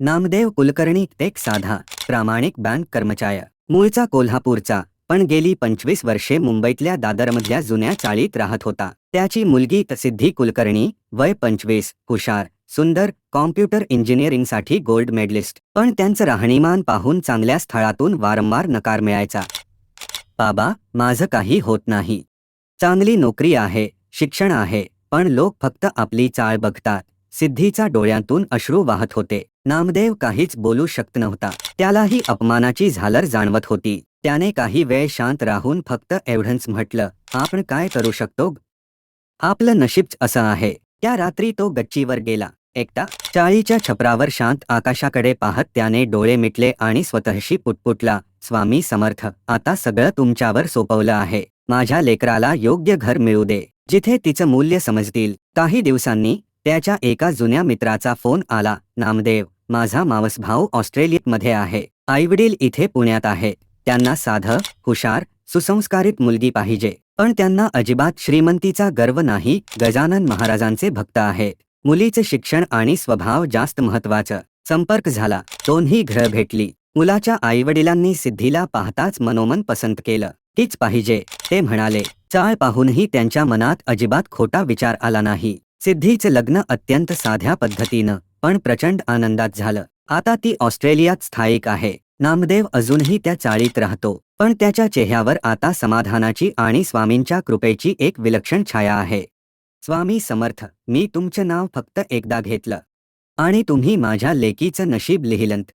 नामदेव कुलकर्णी एक साधा प्रामाणिक बँक कर्मचारी, मूळचा कोल्हापूरचा, पण गेली 25 वर्षे मुंबईतल्या दादरमधल्या जुन्या चाळीत राहत होता. त्याची मुलगी सिद्धी कुलकर्णी, वय 25, हुशार, सुंदर, कॉम्प्युटर इंजिनिअरिंगसाठी गोल्ड मेडलिस्ट. पण त्यांचं राहणीमान पाहून चांगल्या स्थळातून वारंवार नकार मिळायचा. बाबा, माझं काही होत नाही. चांगली नोकरी आहे, शिक्षण आहे, पण लोक फक्त आपली चाळ बघतात. सिद्धीचा डोळ्यातून अश्रू वाहत होते. नामदेव काहीच बोलू शकत नव्हता. त्यालाही अपमानाची झालर जाणवत होती. त्याने काही वेळ शांत राहून फक्त एवढंच म्हटलं, आपण काय करू शकतो? आपलं नशीबच असं आहे. त्या रात्री तो गच्चीवर गेला, एकटा. चाळीच्या छपरावर शांत आकाशाकडे पाहत त्याने डोळे मिटले आणि स्वतःशी पुटपुटला, स्वामी समर्थ, आता सगळं तुमच्यावर सोपवलं आहे. माझ्या लेकराला योग्य घर मिळू दे, जिथे तिचं मूल्य समजतील. काही दिवसांनी त्याच्या एका जुन्या मित्राचा फोन आला. नामदेव, माझा मावस भाऊ ऑस्ट्रेलियामध्ये आहे. आईवडील इथे पुण्यात आहे. त्यांना साधं, हुशार, सुसंस्कारित मुलगी पाहिजे. पण त्यांना अजिबात श्रीमंतीचा गर्व नाही. गजानन महाराजांचे भक्त आहेत. मुलीचे शिक्षण आणि स्वभाव जास्त महत्वाचं. संपर्क झाला, दोन्ही घरं भेटली. मुलाच्या आईवडिलांनी सिद्धीला पाहताच मनोमन पसंत केलं. तीच पाहिजे, ते म्हणाले. चाळ पाहूनही त्यांच्या मनात अजिबात खोटा विचार आला नाही. सिद्धीचं लग्न अत्यंत साध्या पद्धतीनं, पण प्रचंड आनंदात झालं. आता ती ऑस्ट्रेलियात स्थायिक आहे. नामदेव अजूनही त्या चाळीत राहतो, पण त्याच्या चेहऱ्यावर आता समाधानाची आणि स्वामींच्या कृपेची एक विलक्षण छाया आहे. स्वामी समर्थ, मी तुमचं नाव फक्त एकदा घेतलं आणि तुम्ही माझ्या लेकीचं नशीब लिहिलंत.